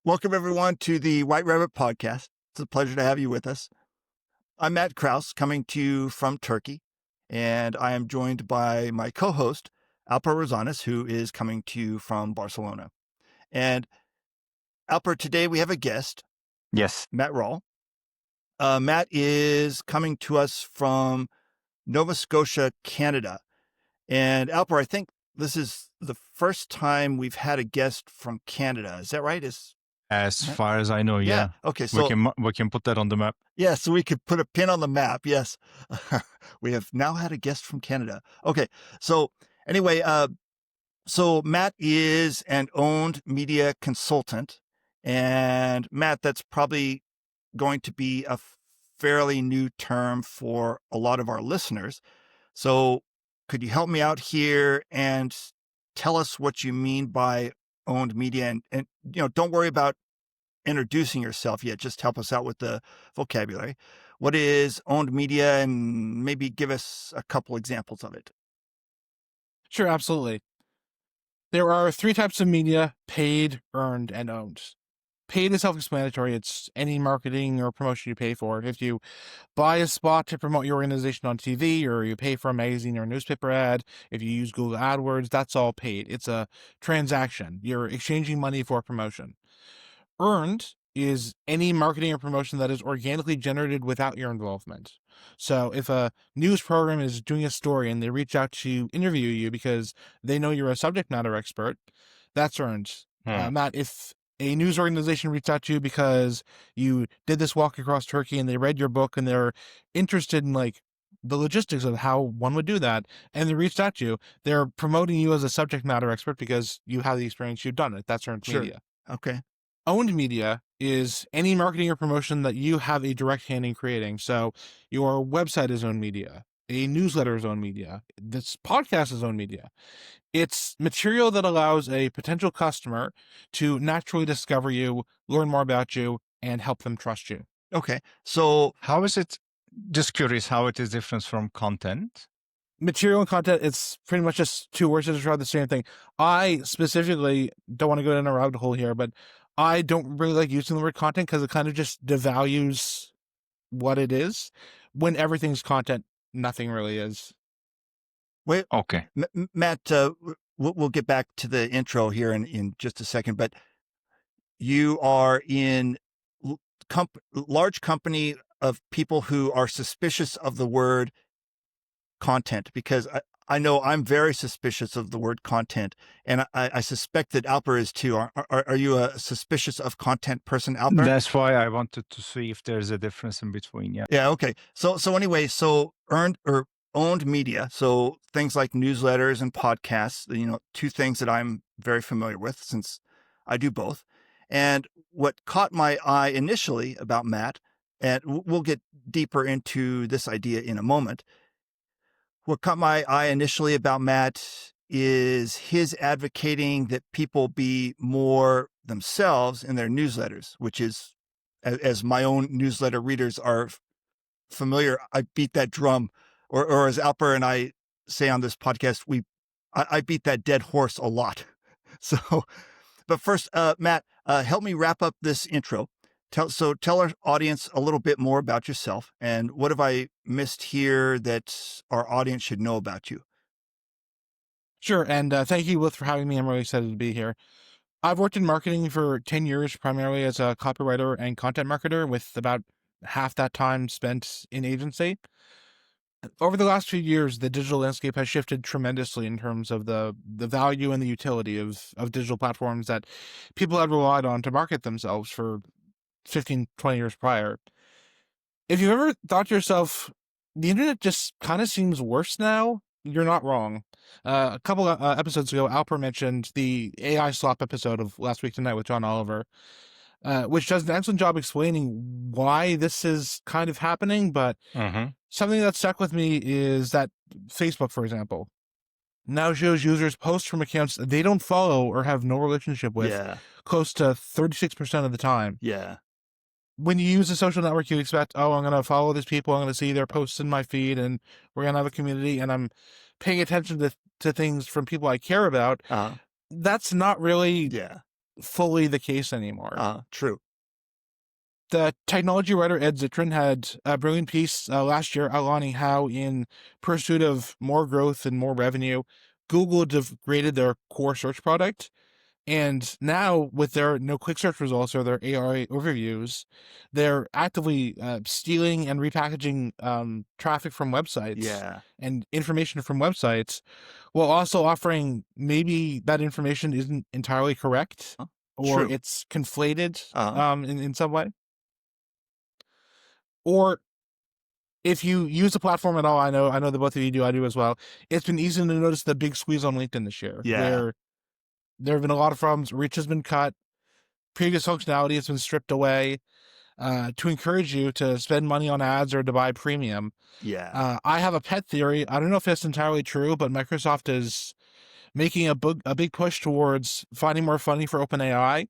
Welcome, everyone, to the White Rabbit Podcast. It's a pleasure to have you with us. I'm Matt Kraus, coming to you from Turkey, and I am joined by my co-host, Alper Rosanes, who is coming to you from Barcelona. And Alper, today we have a guest. Yes. Matt Rawle. Matt is coming to us from Nova Scotia, Canada. And Alper, I think this is the first time we've had a guest from Canada. Is that right? As far as I know, yeah. Okay, so we can put that on the map. Yeah, so we could put a pin on the map. Yes, we have now had a guest from Canada. Okay, so anyway, so Matt is an owned media consultant, and Matt, that's probably going to be a fairly new term for a lot of our listeners. So could you help me out here and tell us what you mean by owned media? And don't worry about introducing yourself yet. Just help us out with the vocabulary. What is owned media, and maybe give us a couple examples of it? Sure, absolutely. There are three types of media: paid, earned, and owned. Paid is self-explanatory. It's any marketing or promotion you pay for. If you buy a spot to promote your organization on TV, or you pay for a magazine or a newspaper ad, if you use Google AdWords, that's all paid. It's a transaction. You're exchanging money for promotion. Earned is any marketing or promotion that is organically generated without your involvement. So if a news program is doing a story and they reach out to interview you because they know you're a subject matter expert, that's earned. Matt, if a news organization reached out to you because you did this walk across Turkey and they read your book and they're interested in the logistics of how one would do that, and they reached out to you, they're promoting you as a subject matter expert because you have the experience, you've done it. That's earned media. Okay. Owned media is any marketing or promotion that you have a direct hand in creating. So your website is owned media, a newsletter is owned media, this podcast is owned media. It's material that allows a potential customer to naturally discover you, learn more about you, and help them trust you. Okay. So how is it, just curious, how it is different from content? Material and content, it's pretty much just two words to describe the same thing. I specifically don't want to go down a rabbit hole here, but I don't really like using the word content because it kind of just devalues what it is. When everything's content, nothing really is. Wait, okay. Matt, we'll get back to the intro here in just a second, but you are in large company of people who are suspicious of the word content, because I know I'm very suspicious of the word content, and I suspect that Alper is too. Are you a suspicious of content person, Alper? That's why I wanted to see if there's a difference in between. Yeah. Okay. So anyway, so earned or owned media, so things like newsletters and podcasts, two things that I'm very familiar with since I do both. And what caught my eye initially about Matt, and we'll get deeper into this idea in a moment, what caught my eye initially about Matt is his advocating that people be more themselves in their newsletters, which is, as my own newsletter readers are familiar, I beat that drum, or as Alper and I say on this podcast, I beat that dead horse a lot. So, but first, Matt, help me wrap up this intro. Tell our audience a little bit more about yourself, and what have I missed here that our audience should know about you? Sure, and thank you both for having me. I'm really excited to be here. I've worked in marketing for 10 years, primarily as a copywriter and content marketer, with about half that time spent in agency. Over the last few years, the digital landscape has shifted tremendously in terms of the value and the utility of digital platforms that people had relied on to market themselves for 15, 20 years prior. If you've ever thought to yourself, the internet just kind of seems worse now, you're not wrong. A couple of episodes ago, Alper mentioned the AI slop episode of Last Week Tonight with John Oliver, which does an excellent job explaining why this is kind of happening. But something that stuck with me is that Facebook, for example, now shows users posts from accounts they don't follow or have no relationship with close to 36% of the time. Yeah. When you use a social network, you expect, I'm going to follow these people, I'm going to see their posts in my feed, and we're going to have a community, and I'm paying attention to things from people I care about. Uh-huh. That's not really fully the case anymore. True. The technology writer Ed Zitron had a brilliant piece last year outlining how, in pursuit of more growth and more revenue, Google degraded their core search product. And now, with their no click search results or their AI overviews, they're actively stealing and repackaging traffic from websites and information from websites, while also offering maybe that information isn't entirely correct or True. it's conflated in some way. Or if you use the platform at all, I know that both of you do, I do as well. It's been easy to notice the big squeeze on LinkedIn this year, where there have been a lot of problems. Reach has been cut. Previous functionality has been stripped away to encourage you to spend money on ads or to buy premium. I have a pet theory. I don't know if it's entirely true, but Microsoft is making a big push towards finding more funding for OpenAI.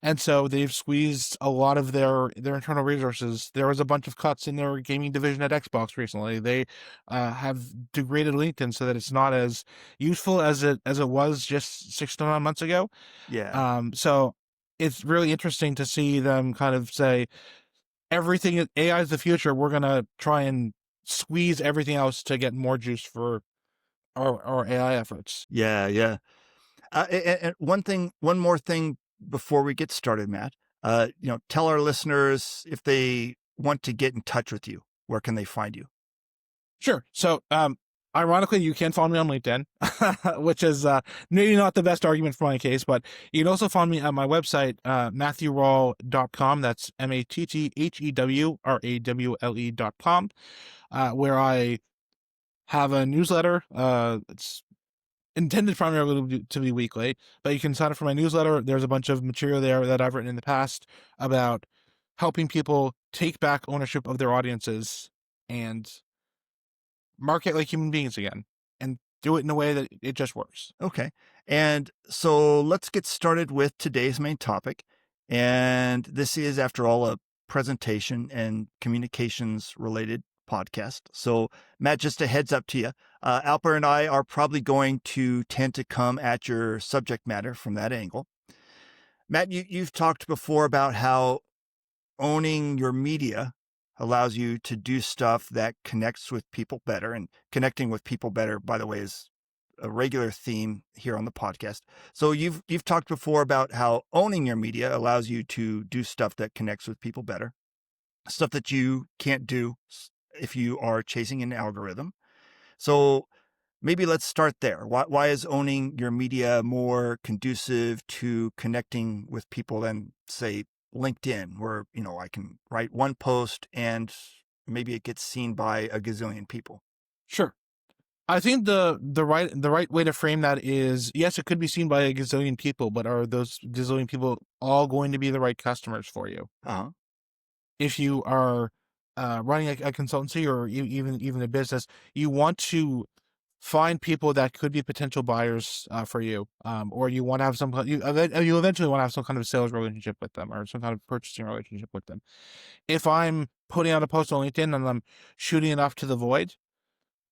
And so they've squeezed a lot of their internal resources. There was a bunch of cuts in their gaming division at Xbox recently. They have degraded LinkedIn so that it's not as useful as it was just 6 to 9 months ago. So it's really interesting to see them kind of say, everything AI is the future. We're gonna try and squeeze everything else to get more juice for our AI efforts. And one more thing before we get started, Matt. Tell our listeners, if they want to get in touch with you, where can they find you? Sure. So, ironically, you can find me on LinkedIn, which is maybe not the best argument for my case, but you can also find me at my website, MatthewRawle.com. That's MatthewRawle.com, where I have a newsletter. It's intended primarily to be weekly, but you can sign up for my newsletter. There's a bunch of material there that I've written in the past about helping people take back ownership of their audiences and market like human beings again, and do it in a way that it just works. Okay. And so let's get started with today's main topic. And this is, after all, a presentation and communications related podcast. So, Matt, just a heads up to you. Alper and I are probably going to tend to come at your subject matter from that angle. Matt, you've talked before about how owning your media allows you to do stuff that connects with people better. And connecting with people better, by the way, is a regular theme here on the podcast. So you've talked before about how owning your media allows you to do stuff that connects with people better, stuff that you can't do if you are chasing an algorithm. So maybe let's start there. Why is owning your media more conducive to connecting with people than, say, LinkedIn, where, I can write one post and maybe it gets seen by a gazillion people? Sure. I think the right way to frame that is, yes, it could be seen by a gazillion people, but are those gazillion people all going to be the right customers for you? If you are running a consultancy or even a business, you want to find people that could be potential buyers for you, or you want to have you eventually want to have some kind of sales relationship with them or some kind of purchasing relationship with them. If I'm putting out a post on LinkedIn and I'm shooting it off to the void,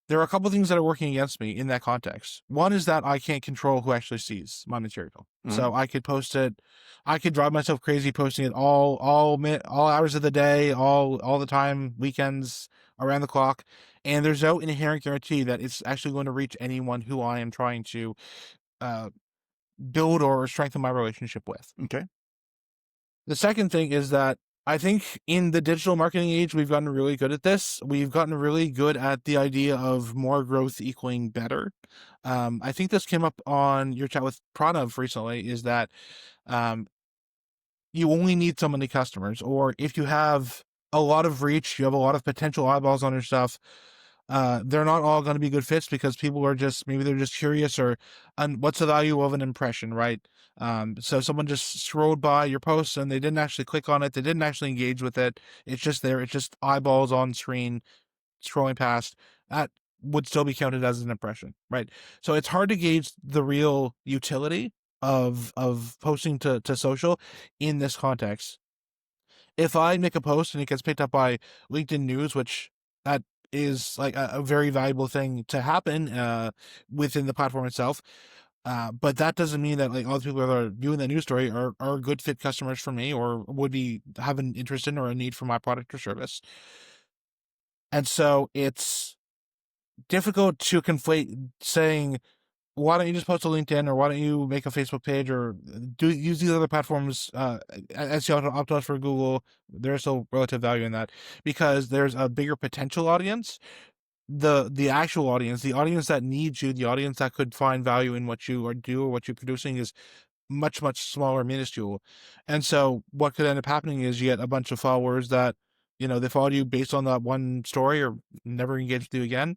there are a couple of things that are working against me in that context. One is that I can't control who actually sees my material. So I could post it, I could drive myself crazy posting it all hours of the day, all the time, weekends, around the clock, and there's no inherent guarantee that it's actually going to reach anyone who I am trying to build or strengthen my relationship with. Okay. The second thing is that I think in the digital marketing age, we've gotten really good at this. We've gotten really good at the idea of more growth equaling better. I think this came up on your chat with Pranav recently, is that you only need so many customers, or if you have a lot of reach, you have a lot of potential eyeballs on your stuff, they're not all going to be good fits because people are maybe they're just curious, or what's the value of an impression, right? So someone just scrolled by your post and they didn't actually click on it. They didn't actually engage with it. It's just there. It's just eyeballs on screen scrolling past. That would still be counted as an impression, right? So it's hard to gauge the real utility of posting to social in this context. If I make a post and it gets picked up by LinkedIn News, which that is like a very valuable thing to happen within the platform itself, But that doesn't mean that like all the people that are viewing that news story are good fit customers for me or would have an interest in or a need for my product or service. And so it's difficult to conflate saying, why don't you just post a LinkedIn or why don't you make a Facebook page or use these other platforms, SEO optimize for Google. There's still relative value in that because there's a bigger potential audience. The actual audience, the audience that needs you, the audience that could find value in what you do or what you're producing is much, much smaller, minuscule. And so what could end up happening is you get a bunch of followers that, they followed you based on that one story or never engaged with you again.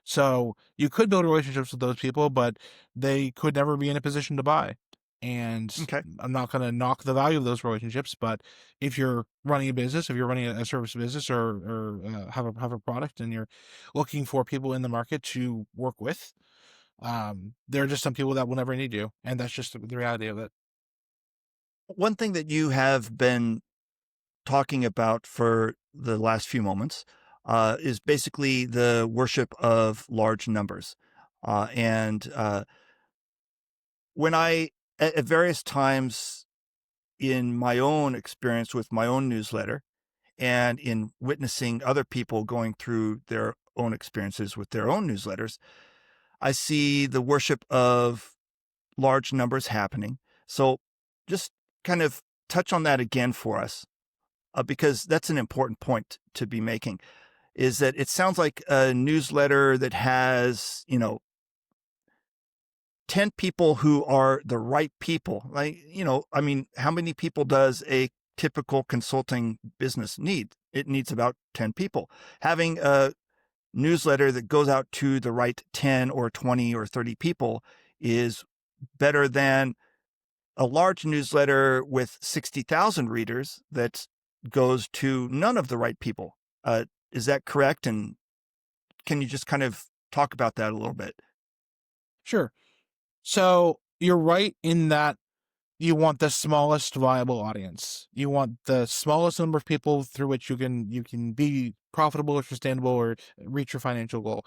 So you could build relationships with those people, but they could never be in a position to buy. And Okay. I'm not going to knock the value of those relationships, but if you're running a business, if you're running a service business or have a product and you're looking for people in the market to work with, there are just some people that will never need you, and that's just the reality of it. One thing that you have been talking about for the last few moments is basically the worship of large numbers. And when at various times in my own experience with my own newsletter and in witnessing other people going through their own experiences with their own newsletters, I see the worship of large numbers happening. So just kind of touch on that again for us, because that's an important point to be making, is that it sounds like a newsletter that has, 10 people who are the right people. Like, I mean, how many people does a typical consulting business need? It needs about 10 people. Having a newsletter that goes out to the right 10 or 20 or 30 people is better than a large newsletter with 60,000 readers that goes to none of the right people. Is that correct? And can you just kind of talk about that a little bit? Sure. So you're right in that you want the smallest viable audience. You want the smallest number of people through which you can be profitable or sustainable or reach your financial goal.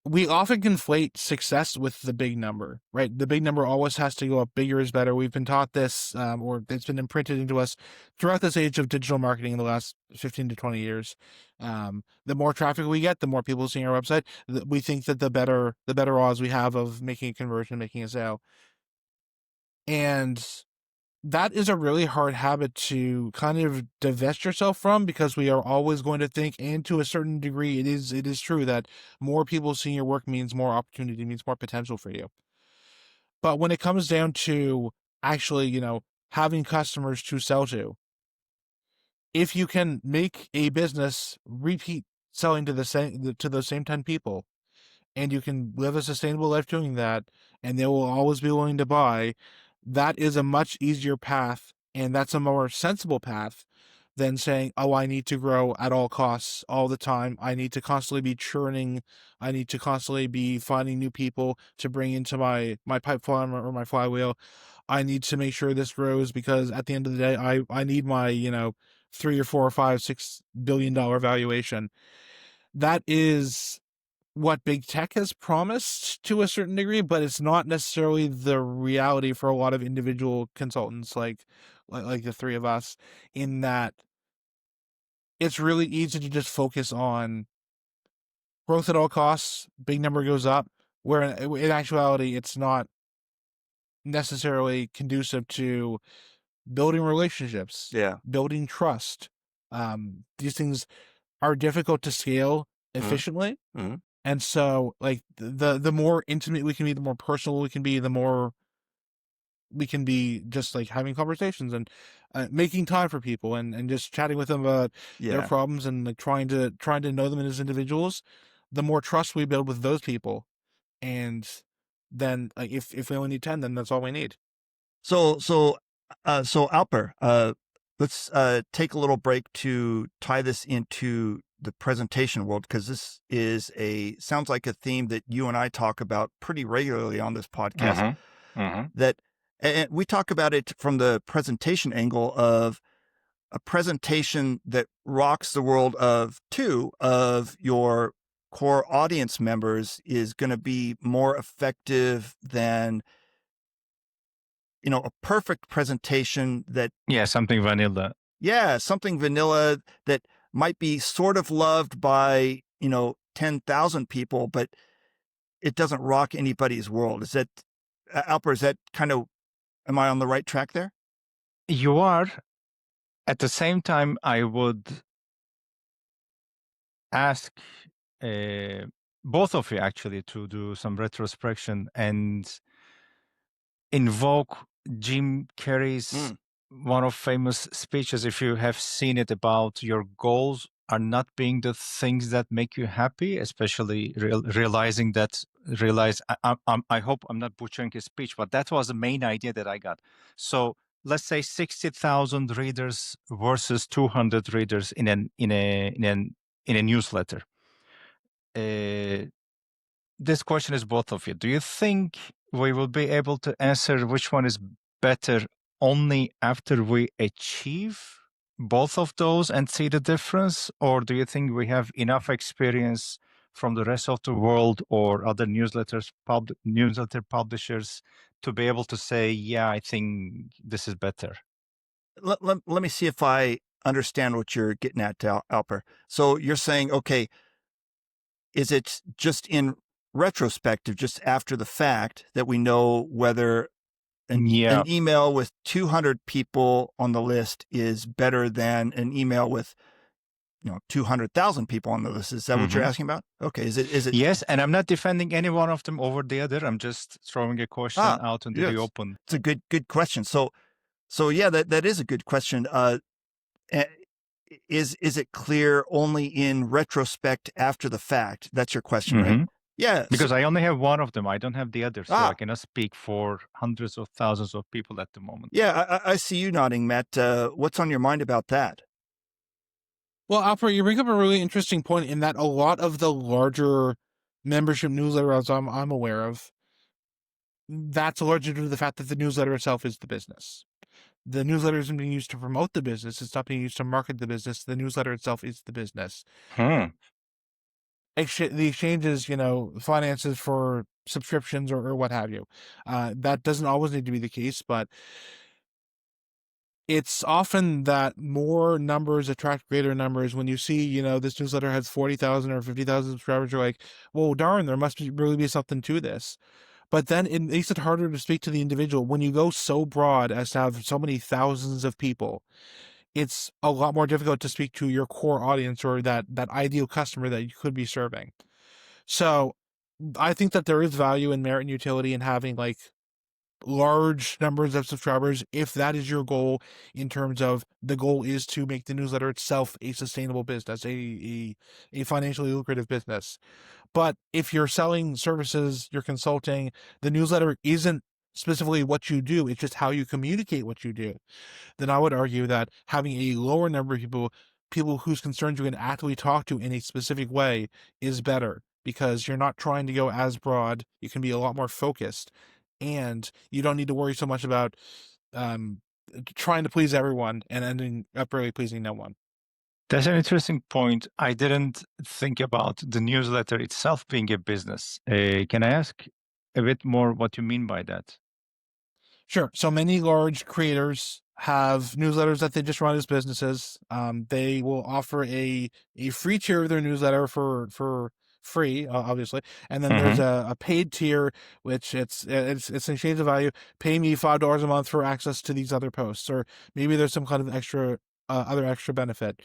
We often conflate success with the big number, right? The big number always has to go up. Bigger is better. We've been taught this, or it's been imprinted into us throughout this age of digital marketing in the last 15 to 20 years. The more traffic we get, the more people seeing our website. We think that the better odds we have of making a conversion, making a sale. And that is a really hard habit to kind of divest yourself from because we are always going to think, and to a certain degree, it is true that more people seeing your work means more opportunity, means more potential for you. But when it comes down to actually, having customers to sell to, if you can make a business repeat selling to those same 10 people, and you can live a sustainable life doing that, and they will always be willing to buy, that is a much easier path, and that's a more sensible path than saying, oh, I need to grow at all costs all the time. I need to constantly be churning. I need to constantly be finding new people to bring into my pipeline or my flywheel. I need to make sure this grows because at the end of the day, I need my, $3 or $4 or $5, $6 billion valuation. That is what big tech has promised to a certain degree, but it's not necessarily the reality for a lot of individual consultants like the three of us, in that it's really easy to just focus on growth at all costs, big number goes up, where in actuality it's not necessarily conducive to building relationships, building trust. These things are difficult to scale efficiently. Mm-hmm. And so, like, the more intimate we can be, the more personal we can be, the more we can be just like having conversations and making time for people and just chatting with them about their problems and like trying to know them as individuals. The more trust we build with those people, and then like if we only need 10, then that's all we need. So Alper, let's take a little break to tie this into the presentation world, because this sounds like a theme that you and I talk about pretty regularly on this podcast. That, and we talk about it from the presentation angle of a presentation that rocks the world of your core audience members is going to be more effective than, a perfect presentation that, Yeah, something vanilla. something vanilla that might be sort of loved by, 10,000 people, but it doesn't rock anybody's world. Is that, Alper, is that kind of, am I on the right track there? You are. At the same time, I would ask both of you actually to do some retrospection and invoke Jim Carrey's one of famous speeches, if you have seen it, about your goals are not being the things that make you happy, especially realizing that, I hope I'm not butchering his speech, but that was the main idea that I got. So let's say 60,000 readers versus 200 readers in a newsletter. This question is both of you. Do you think we will be able to answer which one is better only after we achieve both of those and see the difference? Or do you think we have enough experience from the rest of the world or other newsletter publishers to be able to say, yeah, I think this is better? Let me see if I understand what you're getting at, Alper. So you're saying, okay, is it just in retrospective, just after the fact, that we know whether an email with 200 people on the list is better than an email with 200,000 people on the list? Is that what you're asking about? Okay. Is it? Yes. And I'm not defending any one of them over the other. I'm just throwing a question out into the open. It's a good question. So yeah, that is a good question. Is it clear only in retrospect after the fact? That's your question, right? Yeah. Because I only have one of them. I don't have the other. So I cannot speak for hundreds of thousands of people at the moment. Yeah, I see you nodding, Matt. What's on your mind about that? Well, Alfred, you bring up a really interesting point in that a lot of the larger membership newsletters I'm aware of, that's largely due to the fact that the newsletter itself is the business. The newsletter isn't being used to promote the business. It's not being used to market the business. The newsletter itself is the business. The exchanges, finances for subscriptions or what have you. That doesn't always need to be the case, but it's often that more numbers attract greater numbers. When you see, this newsletter has 40,000 or 50,000 subscribers, you're like, well, darn, there must really be something to this. But then it makes it harder to speak to the individual. When you go so broad as to have so many thousands of people, it's a lot more difficult to speak to your core audience or that ideal customer that you could be serving. So I think that there is value and merit and utility in having large numbers of subscribers if that is your goal, in terms of the goal is to make the newsletter itself a sustainable business, a financially lucrative business. But if you're selling services, you're consulting, the newsletter isn't specifically what you do, it's just how you communicate what you do, then I would argue that having a lower number of people whose concerns you can actively talk to in a specific way is better, because you're not trying to go as broad. You can be a lot more focused, and you don't need to worry so much about trying to please everyone and ending up really pleasing no one. That's an interesting point. I didn't think about the newsletter itself being a business. Can I ask a bit more what you mean by that? Sure. So many large creators have newsletters that they just run as businesses. They will offer a free tier of their newsletter for free, obviously, and then there's a paid tier, which it's in exchange of value. Pay me $5 a month for access to these other posts, or maybe there's some kind of other extra benefit.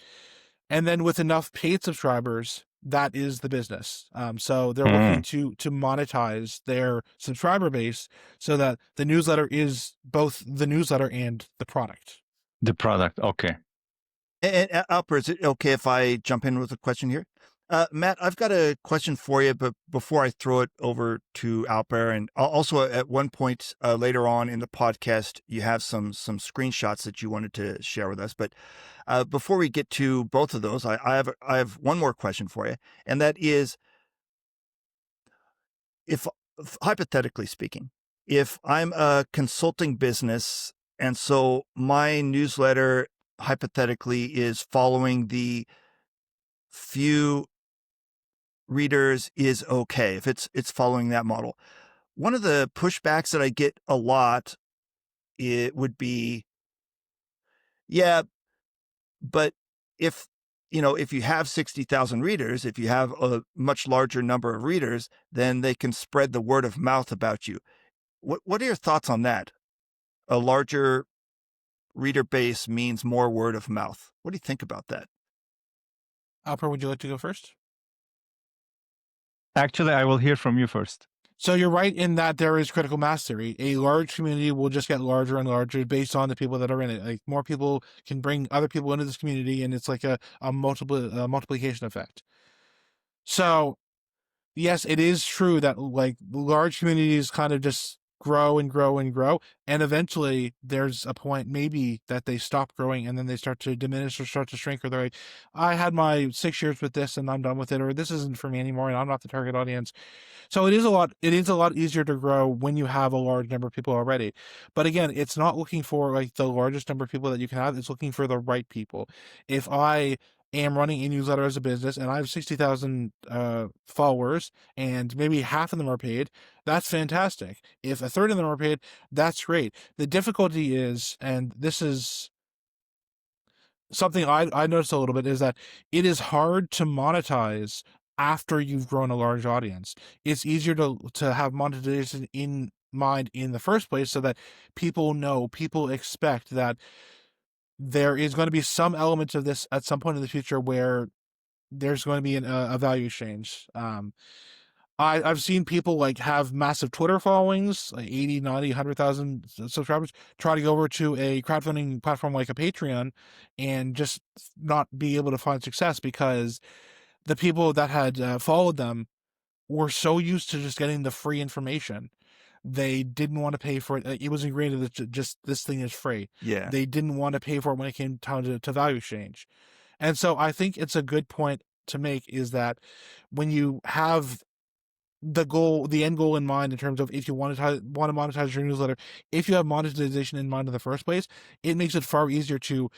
And then with enough paid subscribers, that is the business. So they're looking to monetize their subscriber base so that the newsletter is both the newsletter and the product. The product, okay. And Alper, is it okay if I jump in with a question here? Matt, I've got a question for you, but before I throw it over to Alper, and also at one point later on in the podcast, you have some screenshots that you wanted to share with us. But before we get to both of those, I have one more question for you, and that is, if hypothetically speaking, if I'm a consulting business, and so my newsletter hypothetically is following the few readers is okay, if it's following that model. One of the pushbacks that I get a lot, it would be, yeah, but if you have 60,000 readers, if you have a much larger number of readers, then they can spread the word of mouth about you. What are your thoughts on that? A larger reader base means more word of mouth. What do you think about that? Alper, would you like to go first? Actually, I will hear from you first. So you're right in that there is critical mass theory. A large community will just get larger and larger based on the people that are in it. Like more people can bring other people into this community, and it's like a multiplication effect. So yes, it is true that like large communities kind of just grow and grow and grow, and eventually there's a point maybe that they stop growing and then they start to diminish or start to shrink, or they're like, I had my 6 years with this and I'm done with it, or this isn't for me anymore and I'm not the target audience. So it is a lot easier to grow when you have a large number of people already. But again, it's not looking for like the largest number of people that you can have, it's looking for the right people. If I am running a newsletter as a business and I have 60,000 followers and maybe half of them are paid, that's fantastic. If a third of them are paid, that's great. The difficulty is, and this is something I noticed a little bit, is that it is hard to monetize after you've grown a large audience. It's easier to have monetization in mind in the first place so that people expect that there is going to be some element of this at some point in the future where there's going to be a value exchange. I've seen people like have massive Twitter followings, like 80, 90, 100,000 subscribers, try to go over to a crowdfunding platform like a Patreon and just not be able to find success because the people that had followed them were so used to just getting the free information. They didn't want to pay for it. It was ingrained that just this thing is free. Yeah. They didn't want to pay for it when it came time to value exchange. And so I think it's a good point to make, is that when you have the end goal in mind in terms of if you want to monetize your newsletter, if you have monetization in mind in the first place, it makes it far easier to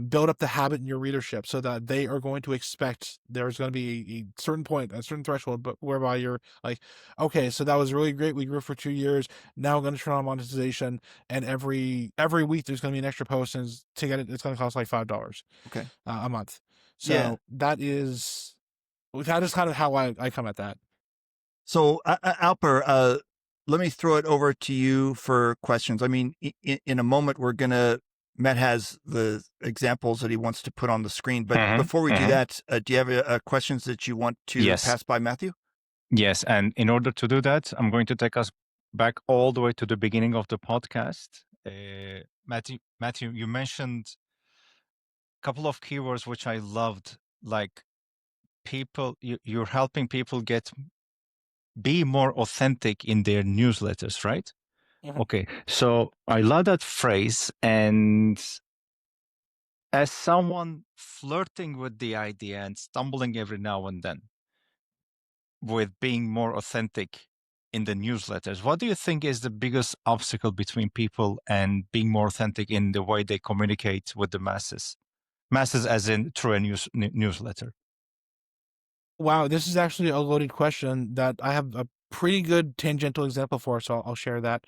build up the habit in your readership so that they are going to expect there's going to be a certain point, a certain threshold, but whereby you're like, okay, so that was really great. We grew for 2 years. Now I'm going to turn on monetization, and every week there's going to be an extra post, and to get it, it's going to cost like $5 a month. So that is kind of how I come at that. So, Alper, let me throw it over to you for questions. I mean, in a moment, Matt has the examples that he wants to put on the screen. But before we do that, do you have questions that you want to pass by Matthew? Yes. And in order to do that, I'm going to take us back all the way to the beginning of the podcast. Matthew, you mentioned a couple of keywords which I loved, like you're helping people be more authentic in their newsletters, right? Mm-hmm. Okay, so I love that phrase. And as someone flirting with the idea and stumbling every now and then with being more authentic in the newsletters, what do you think is the biggest obstacle between people and being more authentic in the way they communicate with the masses? Masses as in through a newsletter. Wow, this is actually a loaded question that I have a pretty good tangential example for, so I'll share that.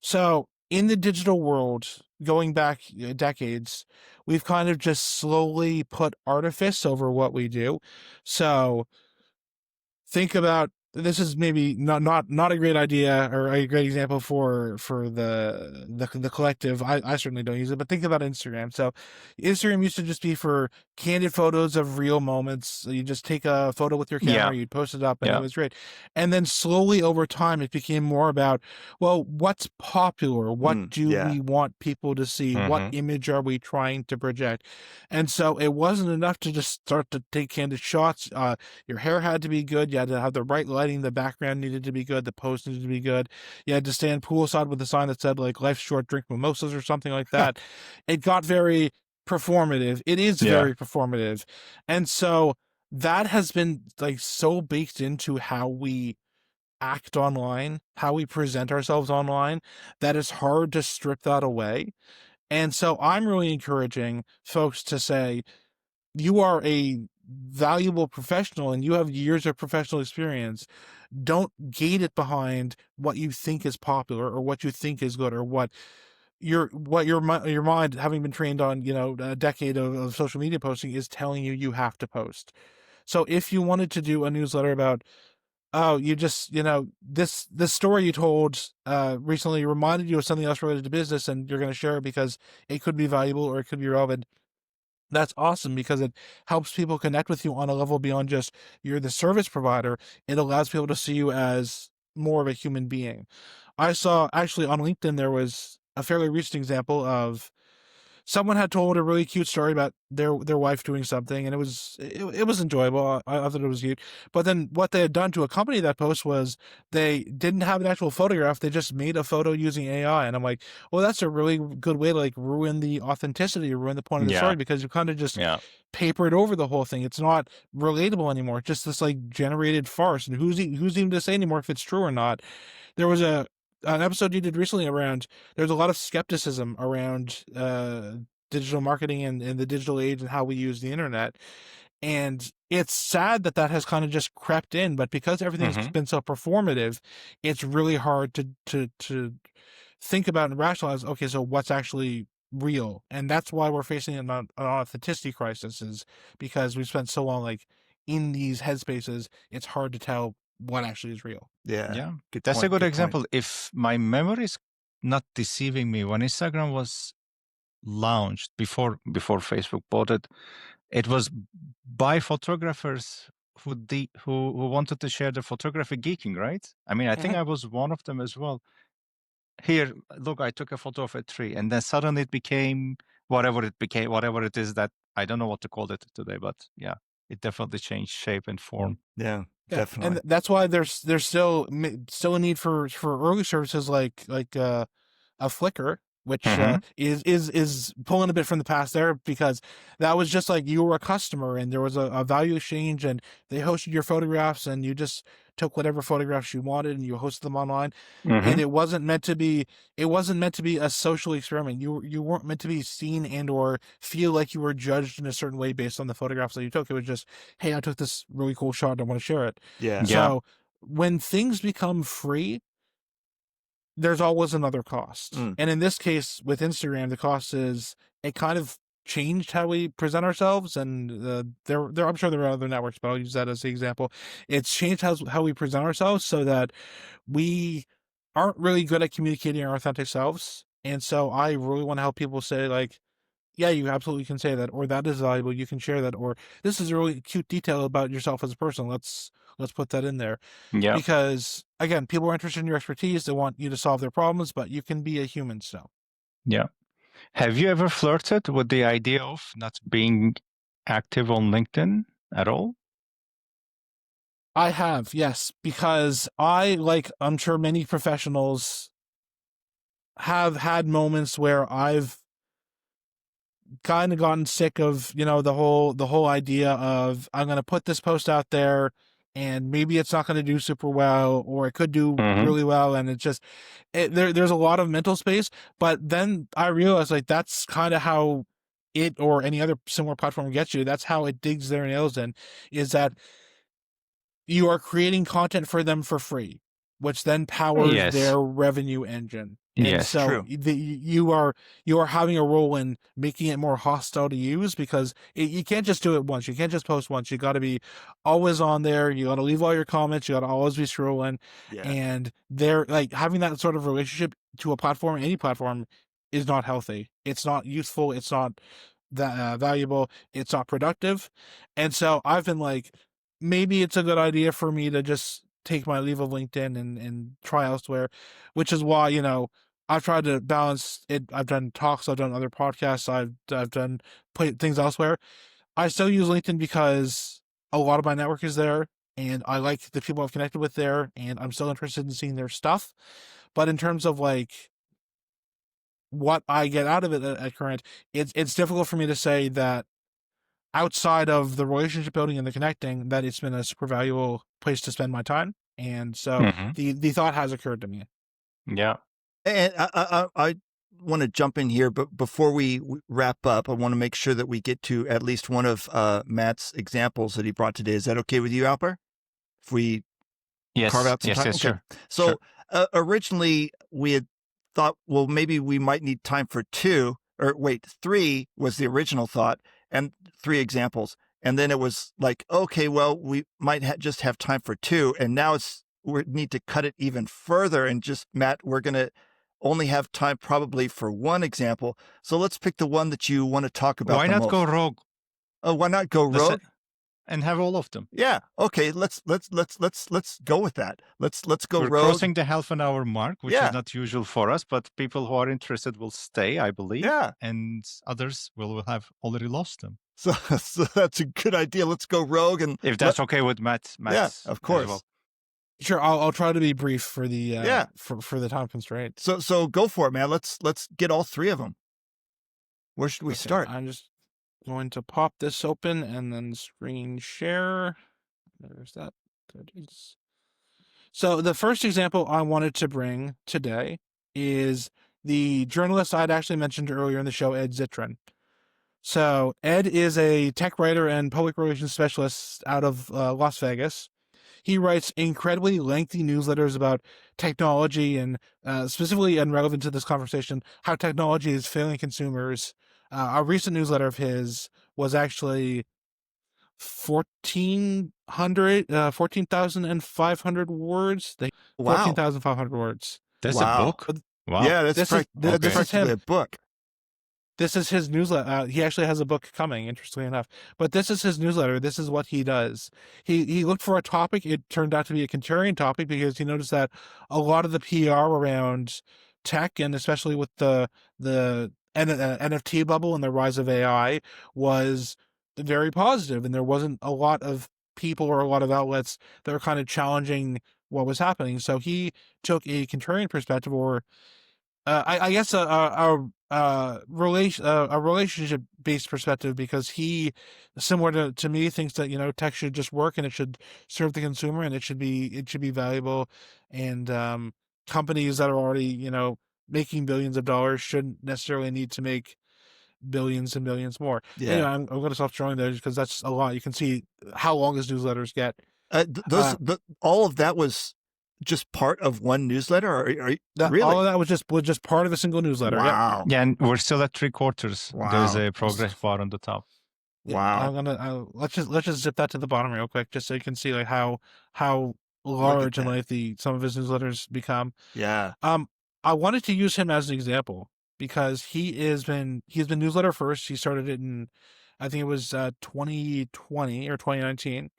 So in the digital world, going back decades, we've kind of just slowly put artifice over what we do. So think about, this is maybe not a great idea or a great example for the collective. I certainly don't use it, but think about Instagram. So Instagram used to just be for candid photos of real moments. You just take a photo with your camera, you'd post it up, and it was great. And then slowly over time, it became more about, well, what's popular? What do we want people to see? What image are we trying to project? And so it wasn't enough to just start to take candid shots. Your hair had to be good. You had to have the right lighting. The background needed to be good. The post needed to be good. You had to stand poolside with a sign that said like "Life's short, drink mimosas" or something like that. It got very performative. It is very performative. And so that has been like so baked into how we act online, how we present ourselves online, that it's hard to strip that away. And so I'm really encouraging folks to say, you are a valuable professional and you have years of professional experience, don't gate it behind what you think is popular or what you think is good or what your mind, having been trained on, a decade of social media posting, is telling you have to post. So if you wanted to do a newsletter about, oh, you just, this story you told recently reminded you of something else related to business, and you're going to share it because it could be valuable or it could be relevant, that's awesome, because it helps people connect with you on a level beyond just you're the service provider. It allows people to see you as more of a human being. I saw, actually, on LinkedIn, there was a fairly recent example of someone had told a really cute story about their wife doing something, and it was enjoyable. I thought it was cute. But then what they had done to accompany that post was they didn't have an actual photograph. They just made a photo using AI. And I'm like, well, that's a really good way to like ruin the authenticity or ruin the point of the story, because you kind of just papered over the whole thing. It's not relatable anymore. It's just this like generated farce. And who's even to say anymore if it's true or not? There was an episode you did recently around, there's a lot of skepticism around digital marketing and the digital age and how we use the internet. And it's sad that has kind of just crept in, but because everything's been so performative, it's really hard to think about and rationalize, okay, so what's actually real? And that's why we're facing an authenticity crisis, is because we've spent so long like in these headspaces, it's hard to tell what actually is real. Yeah. That's a good example. If my memory is not deceiving me, when Instagram was launched before Facebook bought it, it was by photographers who wanted to share the photography geeking, right? I mean, I think I was one of them as well. Here, look, I took a photo of a tree, and then suddenly it became whatever it is that I don't know what to call it today, but yeah, it definitely changed shape and form. Yeah. Definitely. And that's why there's still a need for early services like a Flickr, which is pulling a bit from the past there, because that was just like you were a customer and there was a value exchange, and they hosted your photographs and you just took whatever photographs you wanted and you hosted them online. And it wasn't meant to be a social experiment. You weren't meant to be seen and or feel like you were judged in a certain way based on the photographs that you took. It was just, hey, I took this really cool shot and I want to share it. So when things become free, there's always another cost. And in this case with Instagram, the cost is it kind of changed how we present ourselves. And I'm sure there are other networks, but I'll use that as the example. It's changed how we present ourselves so that we aren't really good at communicating our authentic selves. And so I really want to help people say, like, yeah, you absolutely can say that, or that is valuable, you can share that, or this is a really cute detail about yourself as a person. Let's put that in there. Yeah. Because again, people are interested in your expertise. They want you to solve their problems, but you can be a human still. Yeah. Have you ever flirted with the idea of not being active on LinkedIn at all? I have, yes, because I'm sure many professionals have had moments where I've kind of gotten sick of, the whole idea of, I'm going to put this post out there and maybe it's not going to do super well, or it could do really well. And it's just, there's a lot of mental space. But then I realized, like, that's kind of how it or any other similar platform gets you. That's how it digs their nails in, is that you are creating content for them for free, which then powers their revenue engine. And so you are having a role in making it more hostile to use, because you can't just do it once. You can't just post once. You got to be always on there. You got to leave all your comments. You got to always be scrolling. And they're like, having that sort of relationship to a platform, any platform, is not healthy. It's not useful. It's not that valuable. It's not productive. And so I've been like, maybe it's a good idea for me to just take my leave of LinkedIn and try elsewhere, which is why, I've tried to balance it. I've done talks, I've done other podcasts, I've done things elsewhere. I still use LinkedIn because a lot of my network is there and I like the people I've connected with there, and I'm still interested in seeing their stuff. But in terms of like what I get out of it at current, it's difficult for me to say that outside of the relationship building and the connecting, that it's been a super valuable place to spend my time. And so the thought has occurred to me. Yeah. And I want to jump in here, but before we wrap up, I want to make sure that we get to at least one of Matt's examples that he brought today. Is that okay with you, Alper? If we carve out some time? Yes, okay. sure. So originally we had thought, well, maybe we might need time for 2, or wait, 3 was the original thought, and 3 examples. And then it was like, okay, well, we might just have time for 2. And now we need to cut it even further. And just, Matt, we're going to only have time probably for 1 example. So let's pick the one that you want to talk about. Why not go rogue? Oh, why not go rogue? And have all of them. Yeah. Okay. Let's go with that. Let's go We're rogue. crossing the half-an-hour mark, which is not usual for us, but people who are interested will stay, I believe. Yeah. And others will have already lost them. So that's a good idea. Let's go rogue, and if that's okay with Matt. Yeah, of course. Well. Sure, I'll try to be brief for the for the time constraint. So go for it, man. Let's get all 3 of them. Where should we start? I'm just going to pop this open and then screen share. There's that. There it is. So the first example I wanted to bring today is the journalist I'd actually mentioned earlier in the show, Ed Zitron. So Ed is a tech writer and public relations specialist out of Las Vegas. He writes incredibly lengthy newsletters about technology and specifically and relevant to this conversation, how technology is failing consumers. A recent newsletter of his was actually 14,500 words. 14,500 words. That's a book? Wow. Yeah, that's practically a book. This is his newsletter. He actually has a book coming, interestingly enough. But this is his newsletter. This is what he does. He looked for a topic. It turned out to be a contrarian topic because he noticed that a lot of the PR around tech, and especially with the NFT bubble and the rise of AI, was very positive. And there wasn't a lot of people or a lot of outlets that were kind of challenging what was happening. So he took a contrarian perspective, or I guess a relationship based perspective, because he, similar to me, thinks that tech should just work and it should serve the consumer and it should be valuable, and companies that are already making billions of dollars shouldn't necessarily need to make billions and billions more. Yeah. Anyway, I'm going to stop showing those because that's a lot. You can see how long his newsletters get. All of that was just part of one newsletter, really? All of that was just part of a single newsletter. Wow. Yeah, and we're still at 3/4. Wow. There's a progress bar on the top. Yeah, wow. Let's just zip that to the bottom real quick, just so you can see like how large and lengthy some of his newsletters become. Yeah. I wanted to use him as an example because he's been newsletter first. He started it in, I think it was 2020 or 2019.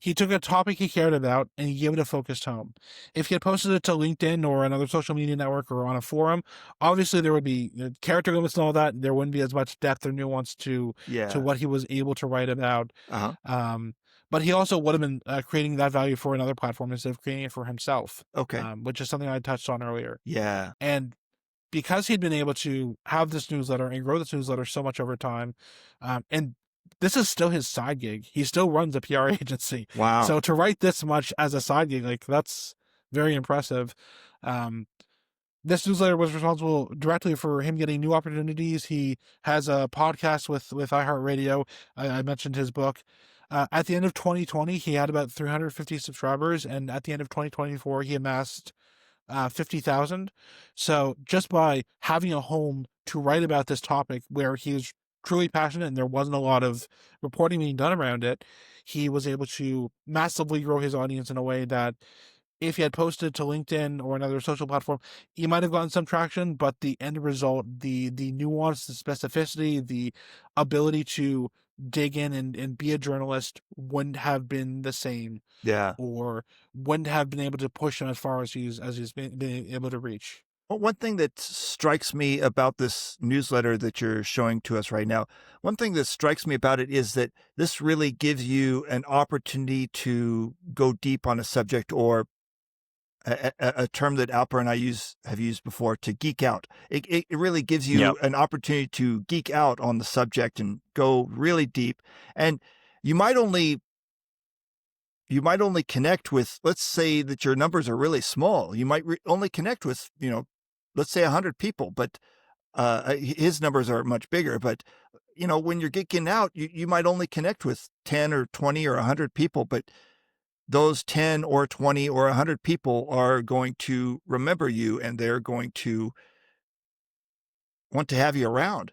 He took a topic he cared about and he gave it a focused home. If he had posted it to LinkedIn or another social media network or on a forum, obviously there would be character limits and all that. There wouldn't be as much depth or nuance to what he was able to write about. But he also would have been creating that value for another platform instead of creating it for himself. Okay. Which is something I touched on earlier. Yeah. And because he'd been able to have this newsletter and grow this newsletter so much over time, and this is still his side gig. He still runs a PR agency. Wow. So to write this much as a side gig, like, that's very impressive. This newsletter was responsible directly for him getting new opportunities. He has a podcast with iHeartRadio. I mentioned his book. At the end of 2020, he had about 350 subscribers, and at the end of 2024, he amassed 50,000. So just by having a home to write about this topic where he was truly passionate and there wasn't a lot of reporting being done around it, he was able to massively grow his audience in a way that if he had posted to LinkedIn or another social platform, he might have gotten some traction, but the end result, the nuance, the specificity, the ability to dig in and be a journalist wouldn't have been the same. Yeah. Or wouldn't have been able to push him as far as he's been able to reach. Well, one thing that strikes me about this newsletter that you're showing to us right now, one thing that strikes me about it is that this really gives you an opportunity to go deep on a subject, or a term that Alper and I have used before, to geek out. It really gives you an opportunity to geek out on the subject and go really deep. And you might only connect with, let's say that your numbers are really small. You might only connect with, let's say 100 people, but his numbers are much bigger, but when you're geeking out, you might only connect with 10 or 20 or 100 people, but those 10 or 20 or 100 people are going to remember you, and they're going to want to have you around.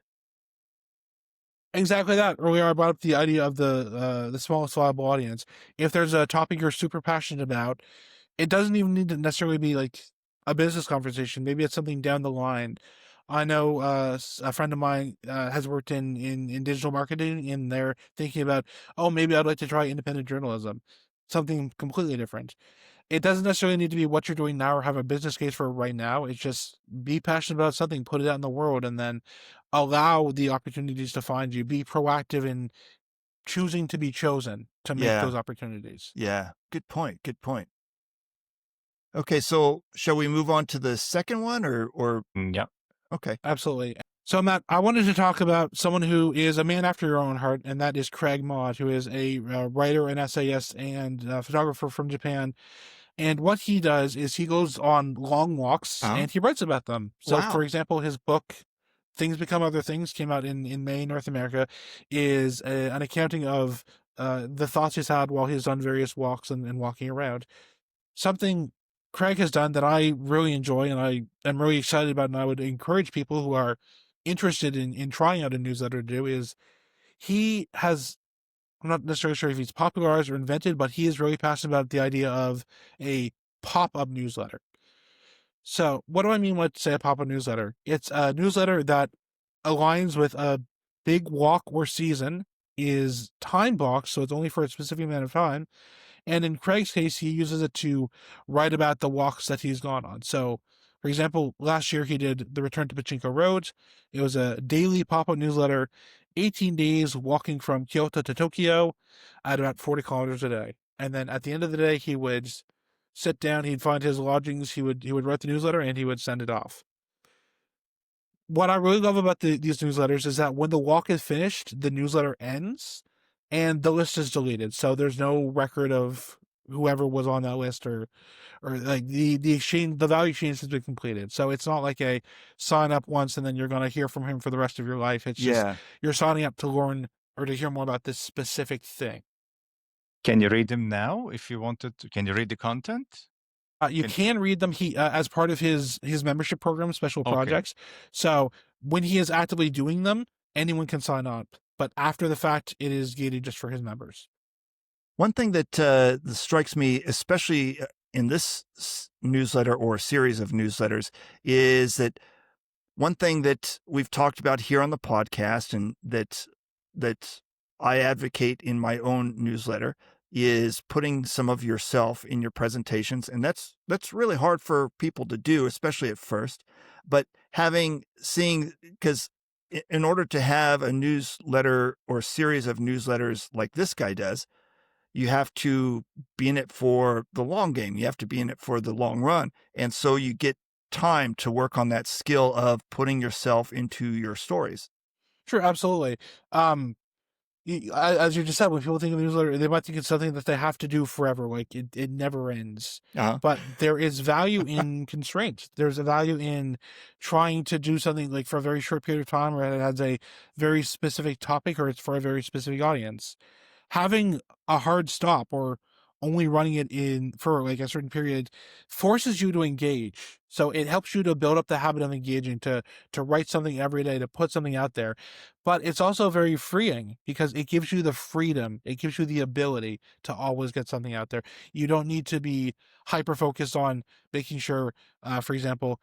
Exactly that. Earlier, I brought up the idea of the smallest viable audience. If there's a topic you're super passionate about, it doesn't even need to necessarily be like a business conversation. Maybe it's something down the line. I know a friend of mine has worked in digital marketing, and they're thinking about, oh, maybe I'd like to try independent journalism, something completely different. It doesn't necessarily need to be what you're doing now or have a business case for it right now. It's just be passionate about something, put it out in the world, and then allow the opportunities to find you. Be proactive in choosing to be chosen to make those opportunities. Yeah. Good point. Good point. Okay, so shall we move on to the second one or Yeah. Okay. Absolutely. So, Matt, I wanted to talk about someone who is a man after your own heart, and that is Craig Maude, who is a writer, an essayist, and photographer from Japan. And what he does is he goes on long walks and he writes about them. So, Wow. for example, his book, Things Become Other Things, came out in May in North America, is an accounting of the thoughts he's had while he's on various walks and walking around. Something Craig has done that I really enjoy and I am really excited about, and I would encourage people who are interested in trying out a newsletter to do, is he has, I'm not necessarily sure if he's popularized or invented, but he is really passionate about the idea of a pop-up newsletter. So what do I mean when I say a pop-up newsletter? It's a newsletter that aligns with a big walk or season, is time boxed, so it's only for a specific amount of time. And in Craig's case, he uses it to write about the walks that he's gone on. So, for example, last year he did the Return to Pachinko Road. It was a daily pop-up newsletter, 18 days walking from Kyoto to Tokyo at about 40 kilometers a day. And then at the end of the day, he would sit down, he'd find his lodgings, he would write the newsletter, and he would send it off. What I really love about these newsletters is that when the walk is finished, the newsletter ends and the list is deleted. So there's no record of whoever was on that list or like the exchange, the value exchange has been completed. So it's not like a sign up once and then you're going to hear from him for the rest of your life. It's just you're signing up to learn or to hear more about this specific thing. Can you read them now if you wanted to? Can you read the content? You can read them. He as part of his membership program, special projects. So when he is actively doing them, anyone can sign up. But after the fact, it is gated just for his members. One thing that strikes me, especially in this newsletter or series of newsletters, is that one thing that we've talked about here on the podcast and that I advocate in my own newsletter is putting some of yourself in your presentations. And that's really hard for people to do, especially at first. But because in order to have a newsletter or series of newsletters like this guy does, you have to be in it for the long game. You have to be in it for the long run. And so you get time to work on that skill of putting yourself into your stories. Sure, absolutely. As you just said, when people think of newsletter, they might think it's something that they have to do forever. Like it never ends. But there is value in constraints. There's a value in trying to do something like for a very short period of time, or it has a very specific topic, or it's for a very specific audience. Having a hard stop or only running it in for like a certain period forces you to engage. So it helps you to build up the habit of engaging, to write something every day, to put something out there. But it's also very freeing because it gives you the freedom. It gives you the ability to always get something out there. You don't need to be hyper-focused on making sure, for example,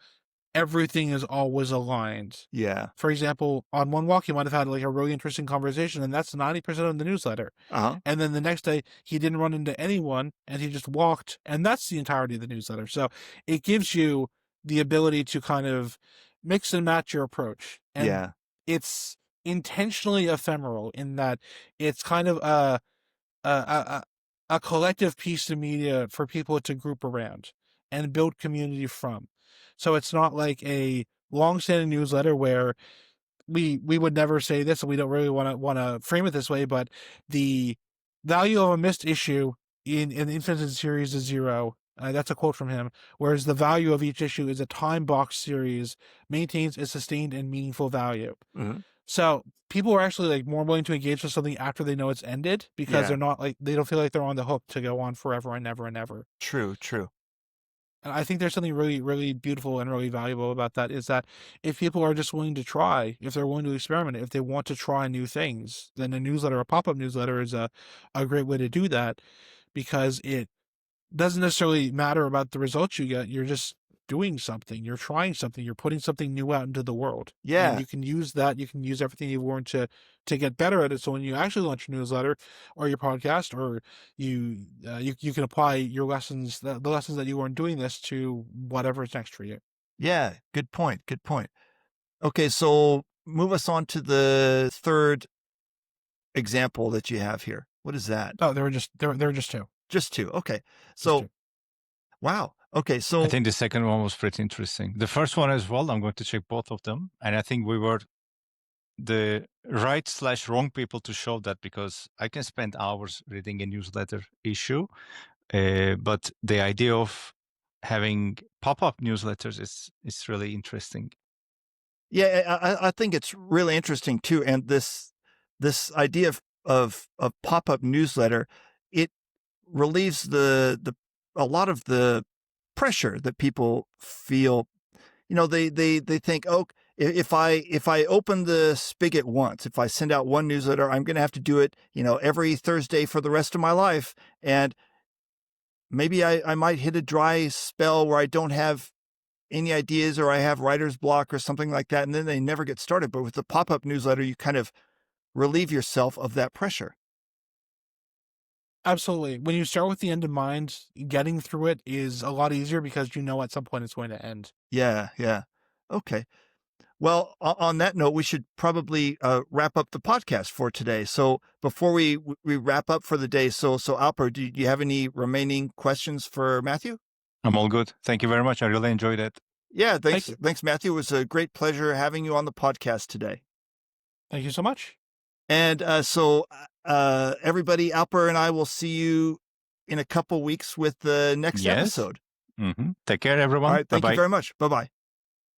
everything is always aligned. Yeah. For example, on one walk, he might have had like a really interesting conversation, and that's 90% of the newsletter. And then the next day, he didn't run into anyone, and he just walked, and that's the entirety of the newsletter. So it gives you the ability to kind of mix and match your approach. And it's intentionally ephemeral in that it's kind of a collective piece of media for people to group around and build community from. So it's not like a long-standing newsletter where we would never say this, and we don't really want to frame it this way, but the value of a missed issue in the Infinite series is 0. That's a quote from him. Whereas the value of each issue is a time-boxed series, maintains a sustained and meaningful value. Mm-hmm. So people are actually like more willing to engage with something after they know it's ended because they're not like, they don't feel like they're on the hook to go on forever and ever and ever. True. And I think there's something really, really beautiful and really valuable about that, is that if people are just willing to try, if they're willing to experiment, if they want to try new things, then a newsletter, a pop-up newsletter is a great way to do that, because it doesn't necessarily matter about the results you get. You're just doing something, you're trying something, you're putting something new out into the world. Yeah. And you can use that, you can use everything you've learned to get better at it. So when you actually launch your newsletter or your podcast, or you can apply your lessons, the lessons that you learned doing this, to whatever's next for you. Yeah. Good point. Okay. So move us on to the third example that you have here. What is that? Oh, there were just two. Just two. Okay. So, wow. Okay. So I think the second one was pretty interesting. The first one as well, I'm going to check both of them. And I think we were the right/wrong people to show that, because I can spend hours reading a newsletter issue. But the idea of having pop-up newsletters is really interesting. Yeah, I think it's really interesting too. And this idea of pop-up newsletter, it relieves a lot of the pressure that people feel. They think, oh, if I open the spigot once, if I send out one newsletter, I'm going to have to do it, every Thursday for the rest of my life. And maybe I might hit a dry spell where I don't have any ideas, or I have writer's block or something like that, and then they never get started. But with the pop-up newsletter, you kind of relieve yourself of that pressure. Absolutely. When you start with the end in mind, getting through it is a lot easier, because you know at some point it's going to end. Yeah. Okay. Well, on that note, we should probably wrap up the podcast for today. So before we wrap up for the day, so Alper, do you have any remaining questions for Matthew? I'm all good. Thank you very much. I really enjoyed it. Yeah, thanks, Matthew. It was a great pleasure having you on the podcast today. Thank you so much. And so everybody, Alper and I will see you in a couple weeks with the next episode. Mm-hmm. Take care, everyone. All right, thank you very much. Bye-bye.